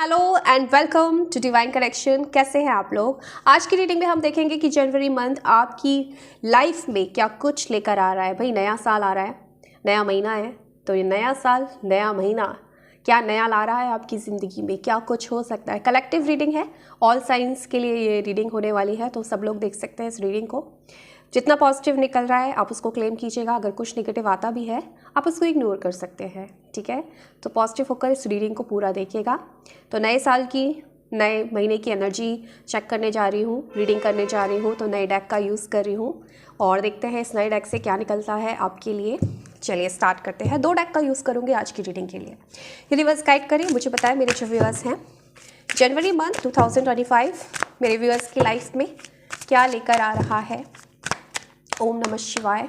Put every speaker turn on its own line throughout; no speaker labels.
Hello and welcome to Divine Connection. कैसे हैं आप लोग? आज की रीडिंग में हम देखेंगे कि जनवरी मंथ आपकी लाइफ में क्या कुछ लेकर आ रहा है। भाई नया साल आ रहा है, नया महीना है, तो ये नया साल नया महीना क्या नया ला रहा है आपकी ज़िंदगी में, क्या कुछ हो सकता है। कलेक्टिव रीडिंग है, ऑल साइंस के लिए ये रीडिंग होने वाली है, तो सब लोग देख सकते हैं इस रीडिंग को। जितना पॉजिटिव निकल रहा है आप उसको क्लेम कीजिएगा, अगर कुछ नेगेटिव आता भी है आप उसको इग्नोर कर सकते हैं, ठीक है। तो पॉजिटिव होकर इस रीडिंग को पूरा देखिएगा। तो नए साल की, नए महीने की एनर्जी चेक करने जा रही हूँ, रीडिंग करने जा रही हूँ, तो नए डेक का यूज़ कर रही हूँ और देखते हैं इस नए डेक से क्या निकलता है आपके लिए। चलिए स्टार्ट करते हैं। 2 डेक का यूज़ करूँगी आज की रीडिंग के लिए। यूनिवर्स गाइड करें, मुझे बताएं मेरे जो व्यूअर्स हैं जनवरी मंथ 2025 मेरे व्यूअर्स की लाइफ में क्या लेकर आ रहा है। ओम नमः शिवाय।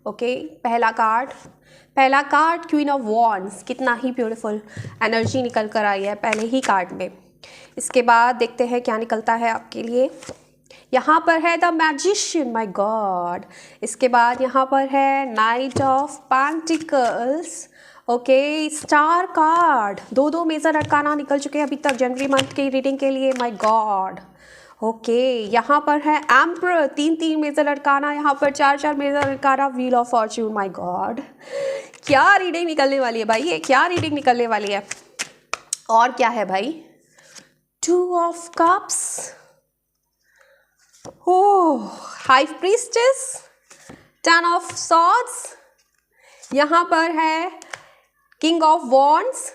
ओके, पहला कार्ड क्वीन ऑफ वॉन्ड्स, कितना ही ब्यूटीफुल एनर्जी निकल कर आई है पहले ही कार्ड में। इसके बाद देखते हैं क्या निकलता है आपके लिए। यहाँ पर है द मैजिशियन, माय गॉड। इसके बाद यहाँ पर है knight of pentacles. Okay, star card. 2 major arcana निकल चुके हैं अभी तक जनवरी मंथ की रीडिंग के लिए, माय गॉड। ओके, यहाँ पर है एम्परर, 3 मेजर अरकाना, यहाँ पर 4 major arcana, wheel of fortune, my god. क्या रीडिंग निकलने वाली है भाई, ये क्या रीडिंग निकलने वाली है। और क्या है भाई, 2 of cups, oh, high priestess, 10 of swords, यहाँ पर है king of wands,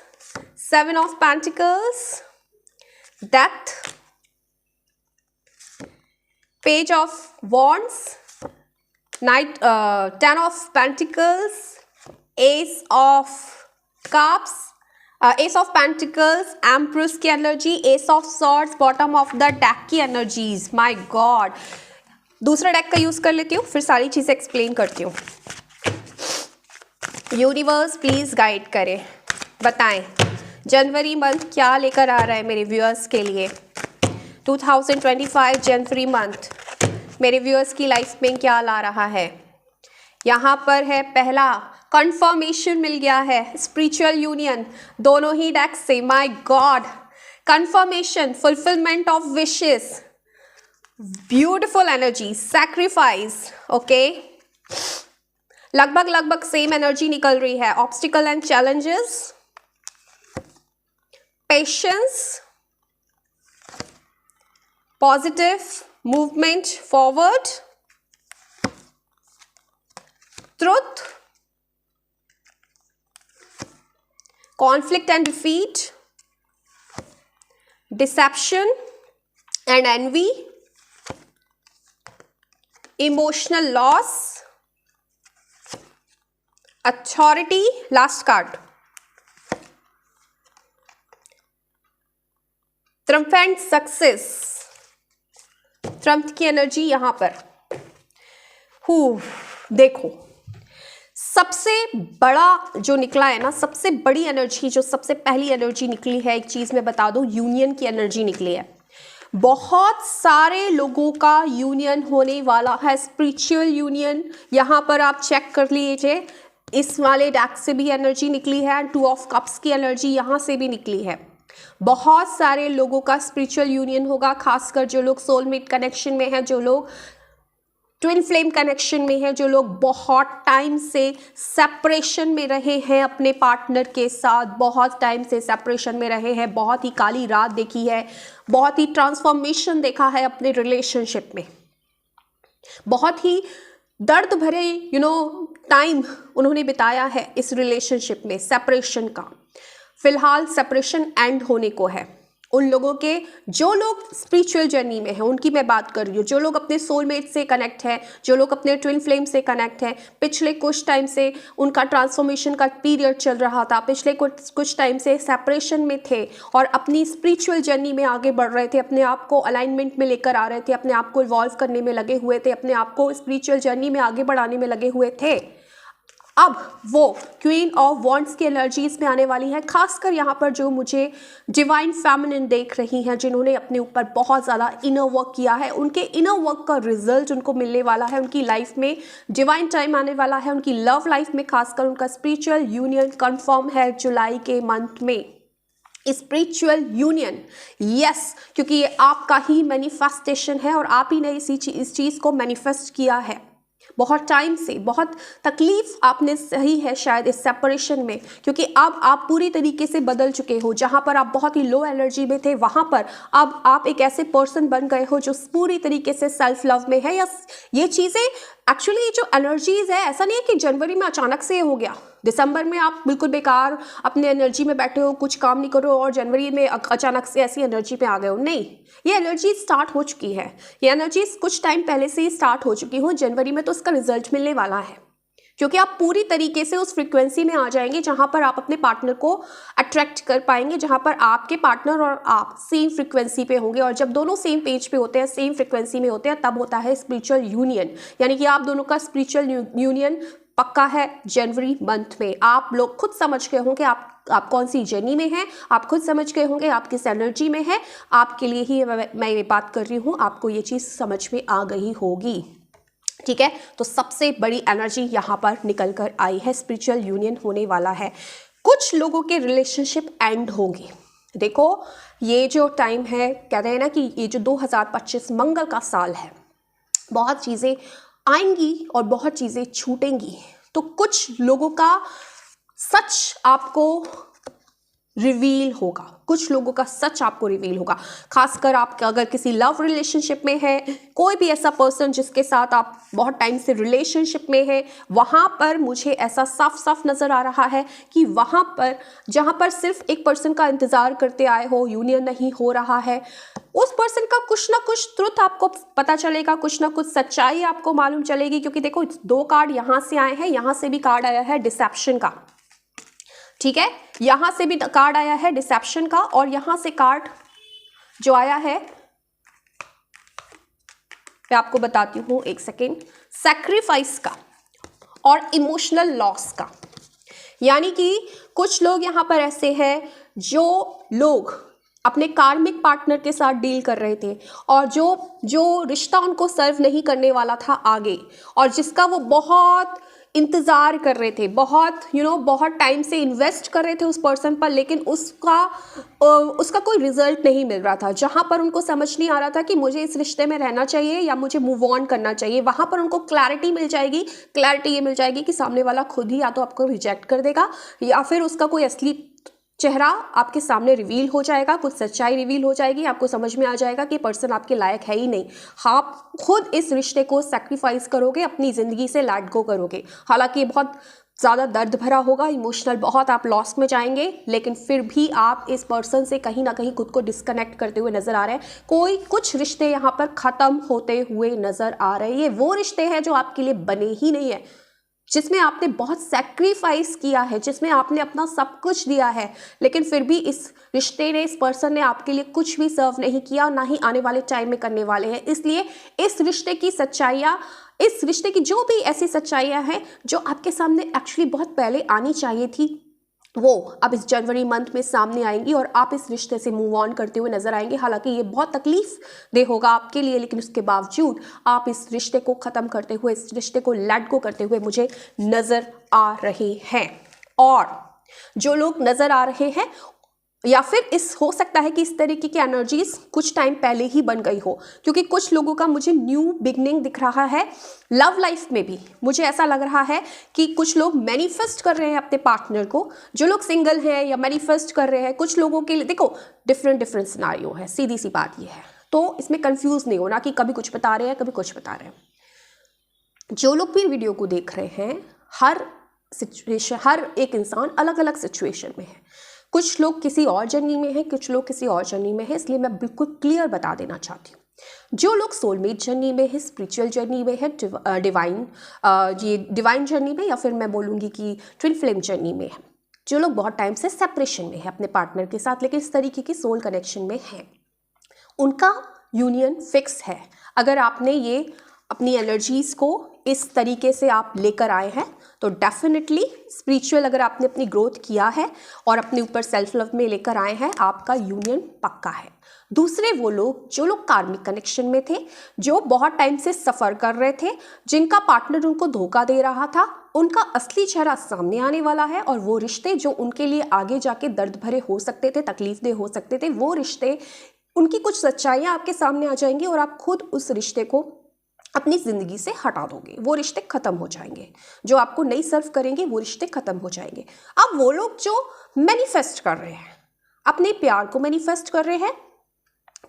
7 of pentacles, death, page of wands, knight, 10 of pentacles, ace of cups, ace of pentacles, empress की energy, ace of swords, bottom of the deck की energies, my god. दूसरा deck का use कर लेती हूँ, फिर सारी चीजें एक्सप्लेन करती हूँ। यूनिवर्स प्लीज गाइड करें, बताएं जनवरी मंथ क्या लेकर आ रहा है मेरे व्यूअर्स के लिए। 2025 जनवरी मंथ मेरे व्यूअर्स की लाइफ में क्या ला रहा है। यहाँ पर है पहला, कंफर्मेशन मिल गया है, स्पिरिचुअल यूनियन, दोनों ही डेक से, my God. Confirmation, fulfilment of wishes, beautiful energy, sacrifice. Okay, लगभग सेम एनर्जी निकल रही है। Obstacle and challenges, patience, positive movement forward, truth, conflict and defeat, deception and envy, emotional loss, authority, last card, triumph and success, triumph की energy यहां पर। देखो, सबसे बड़ा जो निकला है ना, सबसे बड़ी एनर्जी, जो सबसे पहली एनर्जी निकली है, एक चीज मैं बता दूं, यूनियन की एनर्जी निकली है। बहुत सारे लोगों का यूनियन होने वाला है, स्पिरिचुअल यूनियन। यहां पर आप चेक कर लीजिए, इस वाले डेक से भी एनर्जी निकली है, 2 ऑफ कप्स की एनर्जी यहां से भी निकली है। बहुत सारे लोगों का स्पिरिचुअल यूनियन होगा, खासकर जो लोग सोलमेट कनेक्शन में हैं, जो लोग ट्विन फ्लेम कनेक्शन में है, जो लोग बहुत टाइम से सेपरेशन में रहे हैं अपने पार्टनर के साथ, बहुत टाइम से सेपरेशन में रहे हैं, बहुत ही काली रात देखी है, बहुत ही ट्रांसफॉर्मेशन देखा है अपने रिलेशनशिप में, बहुत ही दर्द भरे टाइम उन्होंने बिताया है इस रिलेशनशिप में सेपरेशन का। फिलहाल सेपरेशन एंड होने को है। उन लोगों के, जो लोग स्पिरिचुअल जर्नी में हैं उनकी मैं बात कर रही हूँ, जो लोग अपने सोलमेट से कनेक्ट हैं, जो लोग अपने ट्विन फ्लेम से कनेक्ट हैं, पिछले कुछ टाइम से उनका ट्रांसफॉर्मेशन का पीरियड चल रहा था, पिछले कुछ टाइम से सेपरेशन में थे और अपनी स्पिरिचुअल जर्नी में आगे बढ़ रहे थे, अपने आप को अलाइनमेंट में लेकर आ रहे थे, अपने आप को इवॉल्व करने में लगे हुए थे, अपने आप को स्पिरिचुअल जर्नी में आगे बढ़ाने में लगे हुए थे। अब वो क्वीन ऑफ वॉन्ड्स की एनर्जीज में आने वाली है, खासकर यहाँ पर जो मुझे डिवाइन फेमिनिन देख रही हैं, जिन्होंने अपने ऊपर बहुत ज़्यादा इनर वर्क किया है, उनके इनर वर्क का रिजल्ट उनको मिलने वाला है। उनकी लाइफ में डिवाइन टाइम आने वाला है, उनकी लव लाइफ में खासकर उनका स्पिरिचुअल यूनियन कंफर्म है जुलाई के मंथ में। स्पिरिचुअल यूनियन, यस, क्योंकि ये आपका ही मैनिफेस्टेशन है और आप ही ने इस चीज़ को मैनिफेस्ट किया है बहुत टाइम से। बहुत तकलीफ आपने सही है शायद इस सेपरेशन में, क्योंकि अब आप पूरी तरीके से बदल चुके हो। जहाँ पर आप बहुत ही लो एनर्जी में थे, वहाँ पर अब आप एक ऐसे पर्सन बन गए हो जो पूरी तरीके से सेल्फ लव में है। या ये चीज़ें एक्चुअली जो एनर्जीज है, ऐसा नहीं है कि जनवरी में अचानक से हो गया, दिसंबर में आप बिल्कुल बेकार अपने एनर्जी में बैठे हो, कुछ काम नहीं करो और जनवरी में अचानक से ऐसी एनर्जी पे आ गए हो। नहीं, ये एनर्जी स्टार्ट हो चुकी है, ये एनर्जी कुछ टाइम पहले से ही स्टार्ट हो चुकी हो। जनवरी में तो उसका रिजल्ट मिलने वाला है, क्योंकि आप पूरी तरीके से उस फ्रीक्वेंसी में आ जाएंगे जहां पर आप अपने पार्टनर को अट्रैक्ट कर पाएंगे, जहां पर आपके पार्टनर और आप सेम फ्रीक्वेंसी पे होंगे। और जब दोनों सेम पेज पे होते हैं, सेम फ्रीक्वेंसी में होते हैं, तब होता है स्पिरिचुअल यूनियन। यानी कि आप दोनों का स्पिरिचुअल यूनियन पक्का है ये मंथ में। आप लोग खुद समझ गए होंगे आप कौन सी जर्नी में हैं, आप खुद समझ गए होंगे आप किस एनर्जी में है। आपके लिए ही मैं ये बात कर रही हूँ, आपको ये चीज़ समझ में आ गई होगी, ठीक है। तो सबसे बड़ी एनर्जी यहाँ पर निकल कर आई है, स्पिरिचुअल यूनियन होने वाला है। कुछ लोगों के रिलेशनशिप एंड होंगे। देखो, ये जो टाइम है, कहते हैं ना कि ये जो 2025 मंगल का साल है, बहुत चीज़ें आएंगी और बहुत चीज़ें छूटेंगी। तो कुछ लोगों का सच आपको रिवील होगा, कुछ लोगों का सच आपको रिवील होगा। खासकर आप अगर किसी लव रिलेशनशिप में है, कोई भी ऐसा पर्सन जिसके साथ आप बहुत टाइम से रिलेशनशिप में है, वहाँ पर मुझे ऐसा साफ साफ नज़र आ रहा है कि वहाँ पर जहाँ पर सिर्फ एक पर्सन का इंतज़ार करते आए हो, यूनियन नहीं हो रहा है, उस पर्सन का कुछ ना कुछ ट्रुथ आपको पता चलेगा, कुछ ना कुछ सच्चाई आपको मालूम चलेगी। क्योंकि देखो, 2 कार्ड यहाँ से आए हैं, यहाँ से भी कार्ड आया है डिसेप्शन का, ठीक है, यहां से भी कार्ड आया है डिसेप्शन का, और यहां से कार्ड जो आया है मैं आपको बताती हूं, एक सेकेंड, सैक्रिफाइस का और इमोशनल लॉस का। यानी कि कुछ लोग यहां पर ऐसे हैं जो लोग अपने कार्मिक पार्टनर के साथ डील कर रहे थे और जो रिश्ता उनको सर्व नहीं करने वाला था आगे, और जिसका वो बहुत इंतज़ार कर रहे थे, बहुत बहुत टाइम से इन्वेस्ट कर रहे थे उस पर्सन पर, लेकिन उसका कोई रिजल्ट नहीं मिल रहा था। जहाँ पर उनको समझ नहीं आ रहा था कि मुझे इस रिश्ते में रहना चाहिए या मुझे मूव ऑन करना चाहिए, वहाँ पर उनको क्लैरिटी मिल जाएगी। क्लैरिटी ये मिल जाएगी कि सामने वाला खुद ही या तो आपको रिजेक्ट कर देगा या फिर उसका कोई असली चेहरा आपके सामने रिवील हो जाएगा, कुछ सच्चाई रिवील हो जाएगी, आपको समझ में आ जाएगा कि पर्सन आपके लायक है ही नहीं। आप खुद इस रिश्ते को सैक्रिफाइस करोगे, अपनी ज़िंदगी से लेट गो करोगे। हालांकि ये बहुत ज़्यादा दर्द भरा होगा, इमोशनल बहुत आप लॉस में जाएंगे, लेकिन फिर भी आप इस पर्सन से कहीं ना कहीं खुद को डिस्कनेक्ट करते हुए नज़र आ रहे हैं। कुछ रिश्ते यहाँ पर ख़त्म होते हुए नज़र आ रहे हैं। ये वो रिश्ते हैं जो आपके लिए बने ही नहीं है, जिसमें आपने बहुत सैक्रिफाइस किया है, जिसमें आपने अपना सब कुछ दिया है, लेकिन फिर भी इस रिश्ते ने, इस पर्सन ने आपके लिए कुछ भी सर्व नहीं किया, ना ही आने वाले टाइम में करने वाले हैं। इसलिए इस रिश्ते की सच्चाइयाँ, इस रिश्ते की जो भी ऐसी सच्चाइयाँ हैं जो आपके सामने एक्चुअली बहुत पहले आनी चाहिए थी, वो अब इस जनवरी मंथ में सामने आएंगी और आप इस रिश्ते से मूव ऑन करते हुए नजर आएंगे। हालांकि ये बहुत तकलीफ दे होगा आपके लिए, लेकिन उसके बावजूद आप इस रिश्ते को ख़त्म करते हुए, इस रिश्ते को लेट गो करते हुए मुझे नज़र आ रहे हैं। और जो लोग नज़र आ रहे हैं, या फिर हो सकता है कि इस तरीके की एनर्जीज कुछ टाइम पहले ही बन गई हो, क्योंकि कुछ लोगों का मुझे न्यू बिगनिंग दिख रहा है। लव लाइफ में भी मुझे ऐसा लग रहा है कि कुछ लोग मैनिफेस्ट कर रहे हैं अपने पार्टनर को। जो लोग सिंगल हैं या मैनिफेस्ट कर रहे हैं, कुछ लोगों के लिए देखो डिफरेंट सिनारियो है, सीधी सी बात ये है। तो इसमें कंफ्यूज नहीं होना कि कभी कुछ बता रहे हैं, कभी कुछ बता रहे हैं। जो लोग भी वीडियो को देख रहे हैं, हर सिचुएशन, हर एक इंसान अलग अलग सिचुएशन में है। कुछ लोग किसी और जर्नी में है, कुछ लोग किसी और जर्नी में है, इसलिए मैं बिल्कुल क्लियर बता देना चाहती हूँ। जो लोग सोलमेट जर्नी में है, स्पिरिचुअल जर्नी में है, डिवाइन जर्नी में, या फिर मैं बोलूँगी कि ट्विन फ्लेम जर्नी में है, जो लोग बहुत टाइम से सेपरेशन में है अपने पार्टनर के साथ, लेकिन इस तरीके की सोल कनेक्शन में है, उनका यूनियन फिक्स है। अगर आपने ये अपनी एनर्जीज़ को इस तरीके से आप लेकर आए हैं, तो डेफिनेटली स्पिरिचुअल अगर आपने अपनी ग्रोथ किया है और अपने ऊपर सेल्फ लव में लेकर आए हैं, आपका यूनियन पक्का है। दूसरे वो लोग जो लोग कार्मिक कनेक्शन में थे, जो बहुत टाइम से सफ़र कर रहे थे, जिनका पार्टनर उनको धोखा दे रहा था, उनका असली चेहरा सामने आने वाला है और वो रिश्ते जो उनके लिए आगे जाके दर्द भरे हो सकते थे, तकलीफदेह हो सकते थे, वो रिश्ते, उनकी कुछ सच्चाइयाँ आपके सामने आ जाएंगी और आप खुद उस रिश्ते को अपनी ज़िंदगी से हटा दोगे। वो रिश्ते ख़त्म हो जाएंगे, जो आपको नहीं सर्व करेंगे वो रिश्ते ख़त्म हो जाएंगे। अब वो लोग जो मैनिफेस्ट कर रहे हैं, अपने प्यार को मैनिफेस्ट कर रहे हैं,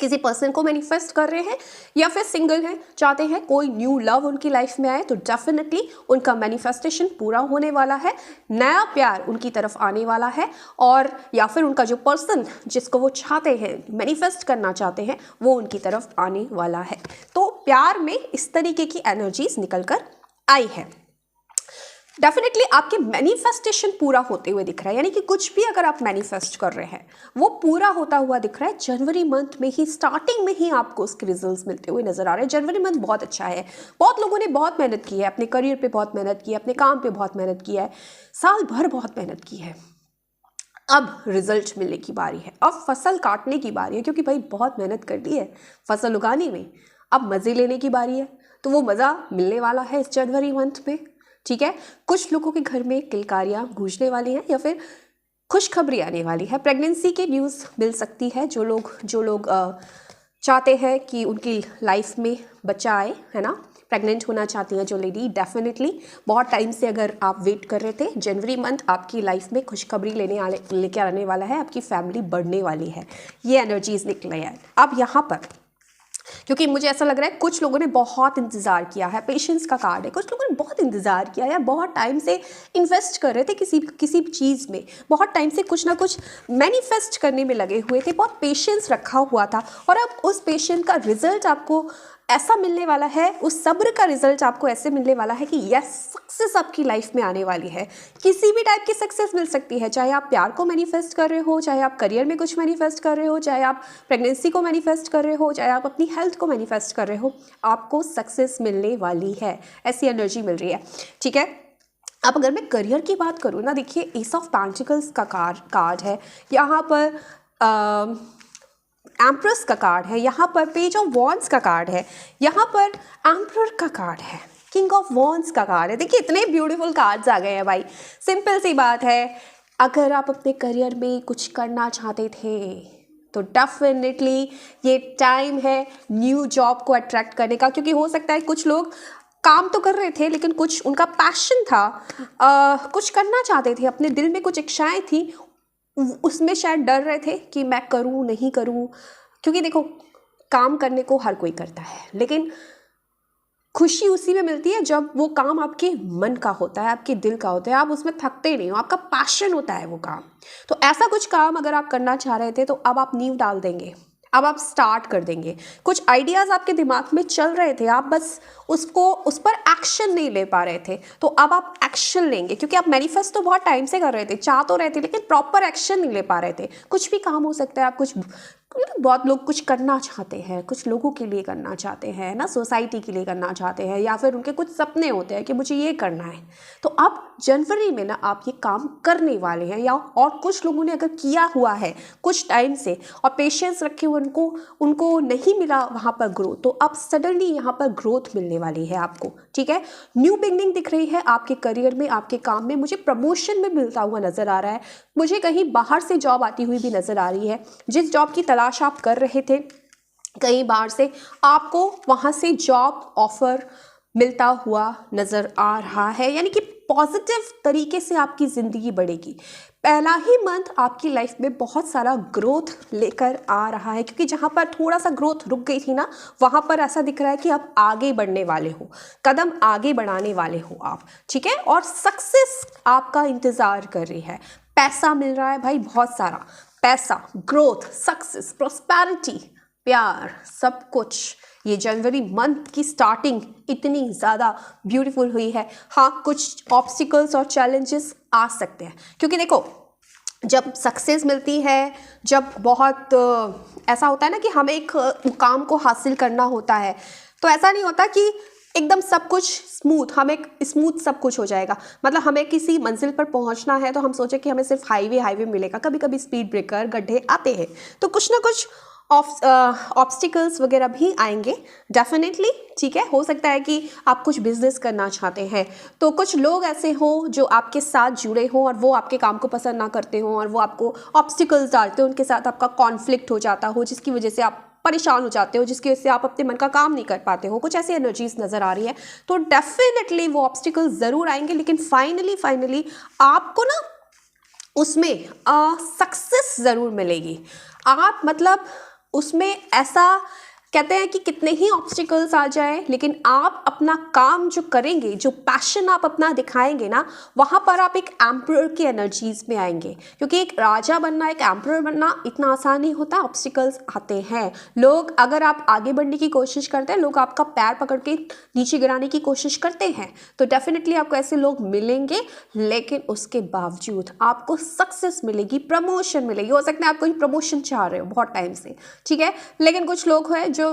किसी पर्सन को मैनिफेस्ट कर रहे हैं, या फिर सिंगल हैं, चाहते हैं कोई न्यू लव उनकी लाइफ में आए, तो डेफिनेटली उनका मैनिफेस्टेशन पूरा होने वाला है, नया प्यार उनकी तरफ आने वाला है, और या फिर उनका जो पर्सन जिसको वो चाहते हैं, मैनिफेस्ट करना चाहते हैं, वो उनकी तरफ आने वाला है। तो प्यार में इस तरीके की एनर्जीज निकल कर आई है। डेफिनेटली आपके मैनिफेस्टेशन पूरा होते हुए दिख रहा है, यानी कि कुछ भी अगर आप मैनिफेस्ट कर रहे हैं वो पूरा होता हुआ दिख रहा है। जनवरी मंथ में ही, स्टार्टिंग में ही आपको उसके रिजल्ट्स मिलते हुए नजर आ रहे हैं। जनवरी मंथ बहुत अच्छा है, बहुत लोगों ने बहुत मेहनत की है, अपने करियर पे बहुत मेहनत की है, अपने काम पे बहुत मेहनत की है, साल भर बहुत मेहनत की है। अब रिजल्ट मिलने की बारी है, अब फसल काटने की बारी है, क्योंकि भाई बहुत मेहनत कर दी है फसल उगाने में, अब मज़े लेने की बारी है। तो वो मज़ा मिलने वाला है इस जनवरी मंथ में, ठीक है। कुछ लोगों के घर में किलकारियाँ गूंजने वाली हैं या फिर खुशखबरी आने वाली है, प्रेगनेंसी की न्यूज़ मिल सकती है। जो लोग चाहते हैं कि उनकी लाइफ में बच्चा आए, है ना, प्रेग्नेंट होना चाहती हैं जो लेडी, डेफिनेटली बहुत टाइम से अगर आप वेट कर रहे थे, जनवरी मंथ आपकी लाइफ में खुशखबरी लेके आने वाला है, आपकी फैमिली बढ़ने वाली है, ये एनर्जीज निकले हैं। अब यहाँ पर क्योंकि मुझे ऐसा लग रहा है कुछ लोगों ने बहुत इंतज़ार किया है, पेशेंस का कार्ड है, कुछ लोगों ने बहुत इंतज़ार किया है, बहुत टाइम से इन्वेस्ट कर रहे थे किसी चीज़ में, बहुत टाइम से कुछ ना कुछ मैनिफेस्ट करने में लगे हुए थे, बहुत पेशेंस रखा हुआ था, और अब उस पेशेंस का रिजल्ट आपको ऐसा मिलने वाला है, उस सब्र का रिजल्ट आपको ऐसे मिलने वाला है कि यस, सक्सेस आपकी लाइफ में आने वाली है। किसी भी टाइप की सक्सेस मिल सकती है, चाहे आप प्यार को मैनिफेस्ट कर रहे हो, चाहे आप करियर में कुछ मैनिफेस्ट कर रहे हो, चाहे आप प्रेगनेंसी को मैनिफेस्ट कर रहे हो, चाहे आप अपनी हेल्थ को मैनिफेस्ट कर रहे हो, आपको सक्सेस मिलने वाली है, ऐसी एनर्जी मिल रही है, ठीक है। अब अगर मैं करियर की बात करूँ ना, देखिए एस ऑफ पेंटिकल्स का कार्ड है, यहाँ पर एम्प्रेस का कार्ड है, यहाँ पर पेज ऑफ वॉन्ड्स का कार्ड है, यहाँ पर एम्परर का कार्ड है, किंग ऑफ वॉन्ड्स का कार्ड है। देखिए इतने ब्यूटीफुल कार्ड्स आ गए हैं भाई। सिंपल सी बात है, अगर आप अपने करियर में कुछ करना चाहते थे तो डेफिनेटली ये टाइम है न्यू जॉब को अट्रैक्ट करने का, क्योंकि हो सकता है कुछ लोग काम तो कर रहे थे लेकिन कुछ उनका पैशन था, कुछ करना चाहते थे, अपने दिल में कुछ इच्छाएं थी, उसमें शायद डर रहे थे कि मैं करूं नहीं करूं, क्योंकि देखो काम करने को हर कोई करता है, लेकिन खुशी उसी में मिलती है जब वो काम आपके मन का होता है, आपके दिल का होता है, आप उसमें थकते नहीं हो, आपका पैशन होता है वो काम। तो ऐसा कुछ काम अगर आप करना चाह रहे थे तो अब आप नींव डाल देंगे, अब आप स्टार्ट कर देंगे। कुछ आइडियाज़ आपके दिमाग में चल रहे थे, आप बस उस पर एक्शन नहीं ले पा रहे थे, तो अब आप एक्शन लेंगे, क्योंकि आप मैनिफेस्ट तो बहुत टाइम से कर रहे थे, चाह तो रहे थे, लेकिन प्रॉपर एक्शन नहीं ले पा रहे थे। कुछ भी काम हो सकता है, आप कुछ, बहुत लोग कुछ करना चाहते हैं, कुछ लोगों के लिए करना चाहते हैं ना, सोसाइटी के लिए करना चाहते हैं, या फिर उनके कुछ सपने होते हैं कि मुझे ये करना है, तो अब जनवरी में ना आप ये काम करने वाले हैं। या और कुछ लोगों ने अगर किया हुआ है कुछ टाइम से और पेशेंस रखे हुए, उनको नहीं मिला वहाँ पर ग्रोथ, तो अब सडनली यहाँ पर ग्रोथ मिलने वाली है आपको, ठीक है। न्यू बिगनिंग दिख रही है आपके करियर में, आपके काम में, मुझे प्रमोशन में मिलता हुआ नजर आ रहा है, मुझे कहीं बाहर से जॉब आती हुई भी नजर आ रही है। जिस जॉब की तलाश आप कर रहे थे कहीं बाहर से, आपको वहाँ से जॉब ऑफर मिलता हुआ नज़र आ रहा है, यानी कि पॉजिटिव तरीके से आपकी ज़िंदगी बढ़ेगी। पहला ही मंथ आपकी लाइफ में बहुत सारा ग्रोथ लेकर आ रहा है, क्योंकि जहाँ पर थोड़ा सा ग्रोथ रुक गई थी ना, वहाँ पर ऐसा दिख रहा है कि आप आगे बढ़ने वाले हो, कदम आगे बढ़ाने वाले हो आप, ठीक है। और सक्सेस आपका इंतज़ार कर रही है, पैसा मिल रहा है भाई, बहुत सारा पैसा, ग्रोथ, सक्सेस, प्रॉस्पेरिटी, प्यार, सब कुछ। ये जनवरी मंथ की स्टार्टिंग इतनी ज़्यादा ब्यूटीफुल हुई है। हाँ, कुछ ऑब्स्टिकल्स और चैलेंजेस आ सकते हैं, क्योंकि देखो जब सक्सेस मिलती है, जब बहुत ऐसा होता है ना कि हमें एक मुकाम को हासिल करना होता है, तो ऐसा नहीं होता कि एकदम सब कुछ स्मूथ सब कुछ हो जाएगा। मतलब हमें किसी मंजिल पर पहुंचना है तो हम सोचे कि हमें सिर्फ हाईवे मिलेगा, कभी कभी स्पीड ब्रेकर, गड्ढे आते हैं, तो कुछ ना कुछ ऑब्स्टिकल्स वगैरह भी आएंगे डेफिनेटली, ठीक है। हो सकता है कि आप कुछ बिजनेस करना चाहते हैं तो कुछ लोग ऐसे हों जो आपके साथ जुड़े हों और वो आपके काम को पसंद ना करते हों और वो आपको ऑब्स्टिकल्स डालते हो, उनके साथ आपका कॉन्फ्लिक्ट हो जाता हो, जिसकी वजह से आप परेशान हो जाते हो, जिसकी वजह से आप अपने मन का काम नहीं कर पाते हो, कुछ ऐसी एनर्जीज नज़र आ रही है। तो डेफिनेटली वो ऑब्स्टिकल्स ज़रूर आएंगे, लेकिन फाइनली आपको ना उसमें सक्सेस ज़रूर मिलेगी। आप मतलब उसमें ऐसा कहते हैं कि कितने ही ऑब्स्टिकल्स आ जाए, लेकिन आप अपना काम जो करेंगे, जो पैशन आप अपना दिखाएंगे ना, वहाँ पर आप एक एम्परर की एनर्जीज में आएंगे। क्योंकि एक राजा बनना, एक एम्परर बनना इतना आसान नहीं होता, ऑब्स्टिकल्स आते हैं। लोग, अगर आप आगे बढ़ने की कोशिश करते हैं, लोग आपका पैर पकड़ के नीचे गिराने की कोशिश करते हैं, तो डेफिनेटली आपको ऐसे लोग मिलेंगे, लेकिन उसके बावजूद आपको सक्सेस मिलेगी, प्रमोशन मिलेगी। हो सकता है आप कोई प्रमोशन चाह रहे हो बहुत टाइम से, ठीक है, लेकिन कुछ लोग हैं जो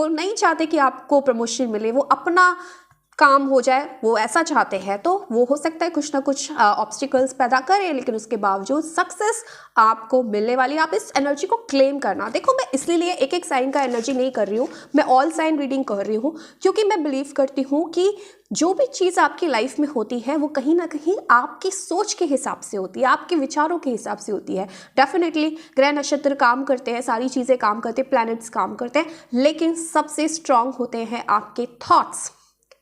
नहीं चाहते कि आपको प्रमोशन मिले, वो अपना काम हो जाए, वो ऐसा चाहते हैं, तो वो हो सकता है कुछ ना कुछ ऑब्स्टिकल्स पैदा करें, लेकिन उसके बावजूद सक्सेस आपको मिलने वाली। आप इस एनर्जी को क्लेम करना। देखो, मैं इसलिए एक एक साइन का एनर्जी नहीं कर रही हूँ, मैं ऑल साइन रीडिंग कर रही हूँ, क्योंकि मैं बिलीव करती हूँ कि जो भी चीज़ आपकी लाइफ में होती है वो कहीं ना कहीं आपकी सोच के हिसाब से होती है, आपके विचारों के हिसाब से होती है। डेफिनेटली ग्रह नक्षत्र काम करते हैं, सारी चीज़ें काम करते हैं, प्लैनेट्स काम करते हैं, लेकिन सबसे स्ट्रांग होते हैं आपके थॉट्स।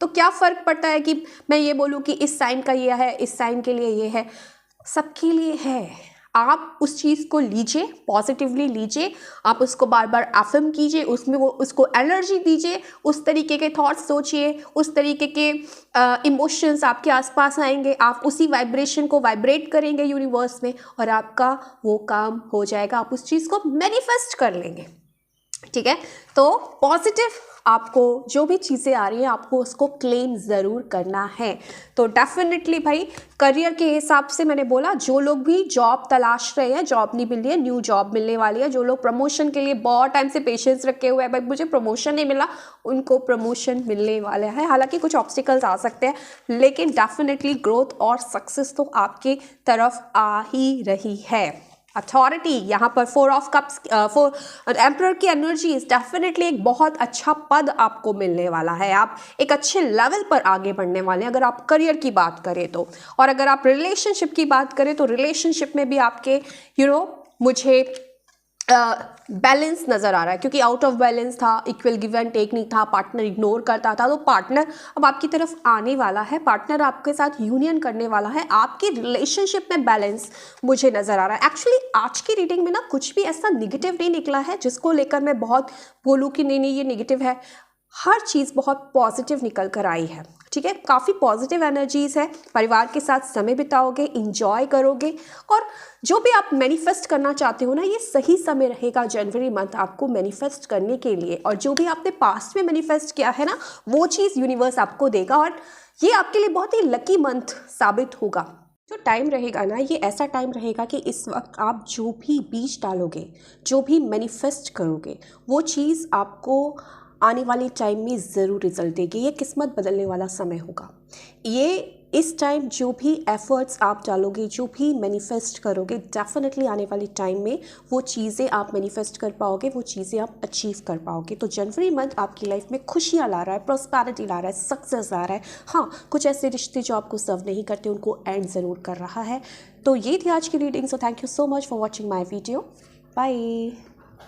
तो क्या फ़र्क पड़ता है कि मैं ये बोलूँ कि इस साइन का ये है, इस साइन के लिए ये है, सबके लिए है। आप उस चीज़ को लीजिए, पॉजिटिवली लीजिए, आप उसको बार बार अफर्म कीजिए, उसमें वो उसको एनर्जी दीजिए, उस तरीके के थॉट्स सोचिए, उस तरीके के इमोशंस आपके आसपास आएंगे, आप उसी वाइब्रेशन को वाइब्रेट करेंगे यूनिवर्स में और आपका वो काम हो जाएगा, आप उस चीज़ को मैनिफेस्ट कर लेंगे, ठीक है। तो पॉजिटिव आपको जो भी चीज़ें आ रही हैं आपको उसको क्लेम ज़रूर करना है। तो डेफिनेटली भाई, करियर के हिसाब से मैंने बोला, जो लोग भी जॉब तलाश रहे हैं, जॉब नहीं मिल रही है, न्यू जॉब मिलने वाली है, जो लोग प्रमोशन के लिए बहुत टाइम से पेशेंस रखे हुए हैं, भाई मुझे प्रमोशन नहीं मिला, उनको प्रमोशन मिलने वाला है। हालांकि कुछ ऑब्स्टिकल्स आ सकते हैं, लेकिन डेफिनेटली ग्रोथ और सक्सेस तो आपकी तरफ आ ही रही है। अथॉरिटी यहाँ पर 4 ऑफ कप्स, एम्परर की एनर्जी इज डेफिनेटली एक बहुत अच्छा पद आपको मिलने वाला है। आप एक अच्छे लेवल पर आगे बढ़ने वाले हैं अगर आप करियर की बात करें तो। और अगर आप रिलेशनशिप की बात करें तो रिलेशनशिप में भी आपके मुझे बैलेंस नज़र आ रहा है, क्योंकि आउट ऑफ बैलेंस था, इक्वल गिव एंड टेक नहीं था, पार्टनर इग्नोर करता था, तो पार्टनर अब आपकी तरफ आने वाला है, पार्टनर आपके साथ यूनियन करने वाला है, आपकी रिलेशनशिप में बैलेंस मुझे नज़र आ रहा है। एक्चुअली आज की रीडिंग में ना कुछ भी ऐसा निगेटिव नहीं निकला है जिसको लेकर मैं बहुत बोलूँ कि नहीं ये निगेटिव है। हर चीज़ बहुत पॉजिटिव निकल कर आई है, ठीक है। काफ़ी पॉजिटिव एनर्जीज है, परिवार के साथ समय बिताओगे, इंजॉय करोगे, और जो भी आप मैनिफेस्ट करना चाहते हो ना, ये सही समय रहेगा जनवरी मंथ आपको मैनिफेस्ट करने के लिए। और जो भी आपने पास्ट में मैनिफेस्ट किया है ना, वो चीज़ यूनिवर्स आपको देगा, और ये आपके लिए बहुत ही लकी मंथ साबित होगा। जो टाइम रहेगा ना, ये ऐसा टाइम रहेगा कि इस वक्त आप जो भी बीज डालोगे, जो भी मैनिफेस्ट करोगे, वो चीज़ आपको आने वाले टाइम में ज़रूर रिजल्ट देगी। ये किस्मत बदलने वाला समय होगा। ये इस टाइम जो भी एफर्ट्स आप डालोगे, जो भी मैनिफेस्ट करोगे, डेफिनेटली आने वाले टाइम में वो चीज़ें आप मैनिफेस्ट कर पाओगे, वो चीज़ें आप अचीव कर पाओगे। तो जनवरी मंथ आपकी लाइफ में खुशियाँ ला रहा है, प्रॉस्पेरिटी ला रहा है, सक्सेस ला रहा है। हाँ, कुछ ऐसे रिश्ते जो आपको सर्व नहीं करते उनको एंड ज़रूर कर रहा है। तो ये थी आज की reading. So thank you so much for watching my video. Bye.